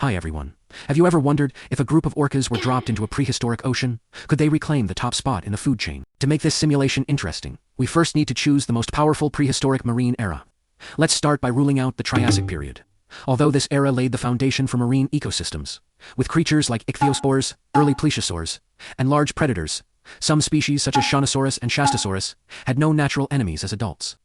Hi everyone. Have you ever wondered if a group of orcas were dropped into a prehistoric ocean? Could they reclaim the top spot in the food chain? To make this simulation interesting, we first need to choose the most powerful prehistoric marine era. Let's start by ruling out the Triassic period. Although this era laid the foundation for marine ecosystems, with creatures like ichthyosaurs, early plesiosaurs, and large predators, some species such as Shanosaurus and Shastasaurus had no natural enemies as adults.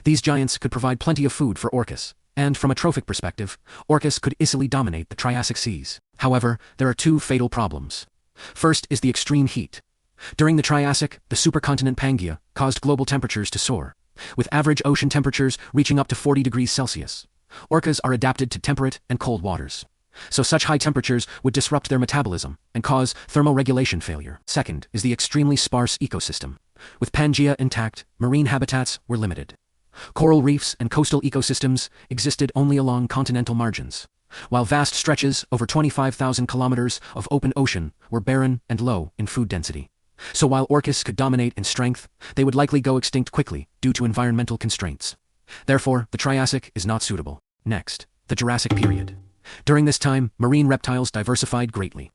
These giants could provide plenty of food for Orcas, and from a trophic perspective, Orcas could easily dominate the Triassic seas. However, there are two fatal problems. First is the extreme heat. During the Triassic, the supercontinent Pangaea caused global temperatures to soar, with average ocean temperatures reaching up to 40 degrees Celsius. Orcas are adapted to temperate and cold waters, so such high temperatures would disrupt their metabolism and cause thermoregulation failure. Second is the extremely sparse ecosystem. With Pangaea intact, marine habitats were limited. Coral reefs and coastal ecosystems existed only along continental margins, while vast stretches over 25,000 kilometers of open ocean were barren and low in food density. So while Orcas could dominate in strength, they would likely go extinct quickly due to environmental constraints. Therefore, the Triassic is not suitable. Next, the Jurassic period. During this time, marine reptiles diversified greatly.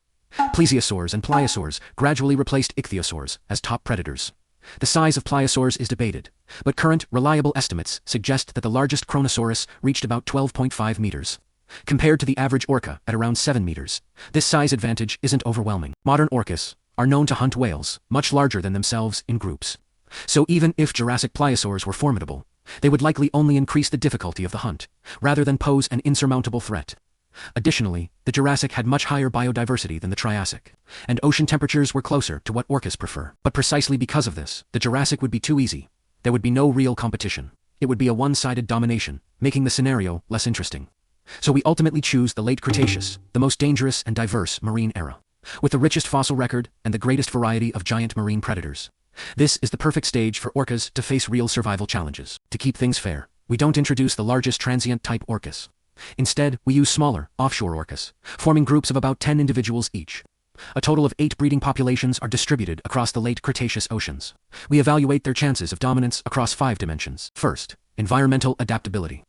Plesiosaurs and pliosaurs gradually replaced ichthyosaurs as top predators. The size of pliosaurs is debated, but current, reliable estimates suggest that the largest Kronosaurus reached about 12.5 meters. Compared to the average orca at around 7 meters, this size advantage isn't overwhelming. Modern orcas are known to hunt whales much larger than themselves in groups. So even if Jurassic pliosaurs were formidable, they would likely only increase the difficulty of the hunt, rather than pose an insurmountable threat. Additionally, the Jurassic had much higher biodiversity than the Triassic, and ocean temperatures were closer to what orcas prefer. But precisely because of this, the Jurassic would be too easy. There would be no real competition. It would be a one-sided domination, making the scenario less interesting. So we ultimately choose the Late Cretaceous, the most dangerous and diverse marine era, with the richest fossil record and the greatest variety of giant marine predators. This is the perfect stage for orcas to face real survival challenges. To keep things fair, we don't introduce the largest transient type orcas. Instead, we use smaller, offshore orcas, forming groups of about 10 individuals each. A total of 8 breeding populations are distributed across the late Cretaceous oceans. We evaluate their chances of dominance across 5 dimensions. First, environmental adaptability.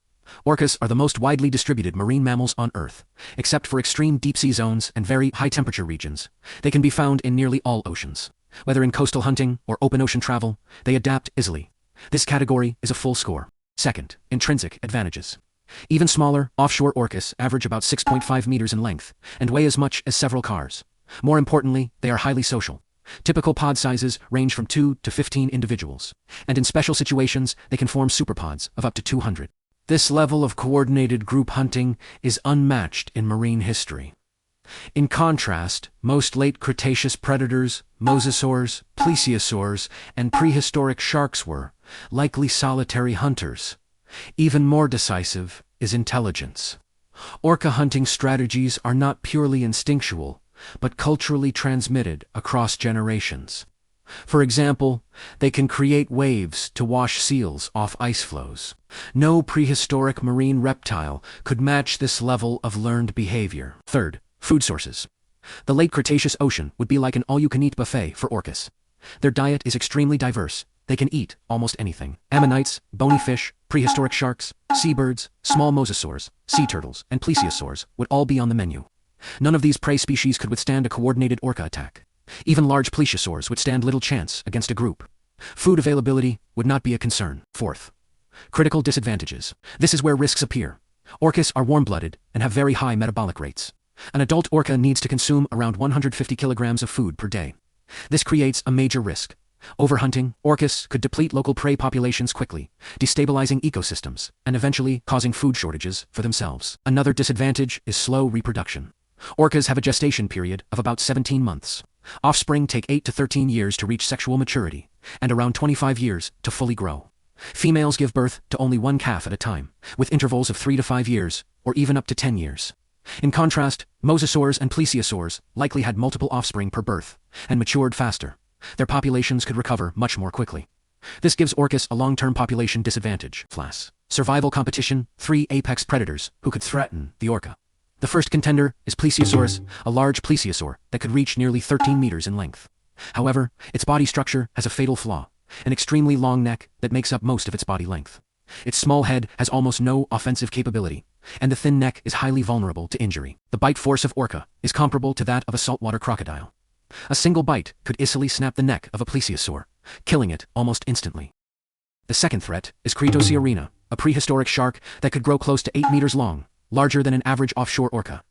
Orcas are the most widely distributed marine mammals on Earth, except for extreme deep-sea zones and very high-temperature regions. They can be found in nearly all oceans. Whether in coastal hunting or open ocean travel, they adapt easily. This category is a full score. Second, intrinsic advantages. Even smaller, offshore orcas average about 6.5 meters in length and weigh as much as several cars. More importantly, they are highly social. Typical pod sizes range from 2 to 15 individuals, and in special situations, they can form superpods of up to 200. This level of coordinated group hunting is unmatched in marine history. In contrast, most late Cretaceous predators, mosasaurs, plesiosaurs, and prehistoric sharks were likely solitary hunters. Even more decisive is intelligence. Orca hunting strategies are not purely instinctual, but culturally transmitted across generations. For example, they can create waves to wash seals off ice floes. No prehistoric marine reptile could match this level of learned behavior. Third, food sources. The late Cretaceous ocean would be like an all-you-can-eat buffet for orcas. Their diet is extremely diverse. They can eat almost anything. Ammonites, bony fish, prehistoric sharks, seabirds, small mosasaurs, sea turtles, and plesiosaurs would all be on the menu. None of these prey species could withstand a coordinated orca attack. Even large plesiosaurs would stand little chance against a group. Food availability would not be a concern. Fourth, critical disadvantages. This is where risks appear. Orcas are warm-blooded and have very high metabolic rates. An adult orca needs to consume around 150 kilograms of food per day. This creates a major risk. Overhunting, orcas could deplete local prey populations quickly, destabilizing ecosystems, and eventually causing food shortages for themselves. Another disadvantage is slow reproduction. Orcas have a gestation period of about 17 months. Offspring take 8 to 13 years to reach sexual maturity, and around 25 years to fully grow. Females give birth to only one calf at a time, with intervals of 3 to 5 years, or even up to 10 years. In contrast, mosasaurs and plesiosaurs likely had multiple offspring per birth, and matured faster. Their populations could recover much more quickly. This gives orcas a long-term population disadvantage. Survival competition, 3 apex predators who could threaten the orca. The first contender is Plesiosaurus, a large plesiosaur that could reach nearly 13 meters in length. However, its body structure has a fatal flaw, an extremely long neck that makes up most of its body length. Its small head has almost no offensive capability, and the thin neck is highly vulnerable to injury. The bite force of Orca is comparable to that of a saltwater crocodile. A single bite could easily snap the neck of a plesiosaur, killing it almost instantly. The second threat is Cretoxyrhina, a prehistoric shark that could grow close to 8 meters long, larger than an average offshore orca.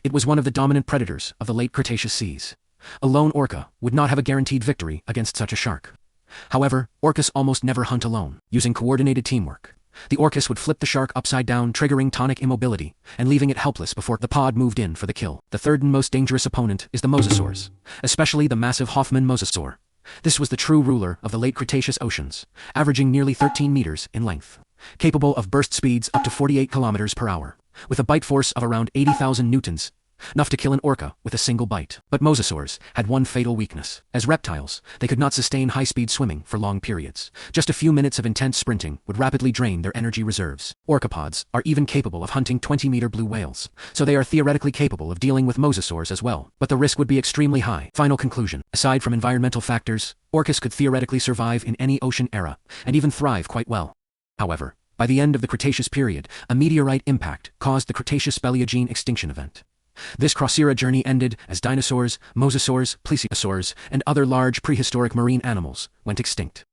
It was one of the dominant predators of the late Cretaceous seas. A lone orca would not have a guaranteed victory against such a shark. However, orcas almost never hunt alone. Using coordinated teamwork, the orcas would flip the shark upside down, triggering tonic immobility, and leaving it helpless before the pod moved in for the kill. The third and most dangerous opponent is the mosasaurs, especially the massive Hoffman mosasaur. This was the true ruler of the late Cretaceous oceans, averaging nearly 13 meters in length, capable of burst speeds up to 48 kilometers per hour, with a bite force of around 80,000 newtons, enough to kill an orca with a single bite. But mosasaurs had one fatal weakness. As reptiles, they could not sustain high-speed swimming for long periods. Just a few minutes of intense sprinting would rapidly drain their energy reserves. Orcapods are even capable of hunting 20-meter blue whales, so they are theoretically capable of dealing with mosasaurs as well, but the risk would be extremely high. Final conclusion. Aside from environmental factors, orcas could theoretically survive in any ocean era, and even thrive quite well. However, by the end of the Cretaceous period, a meteorite impact caused the Cretaceous-Paleogene extinction event. This cross-era journey ended as dinosaurs, mosasaurs, plesiosaurs, and other large prehistoric marine animals went extinct.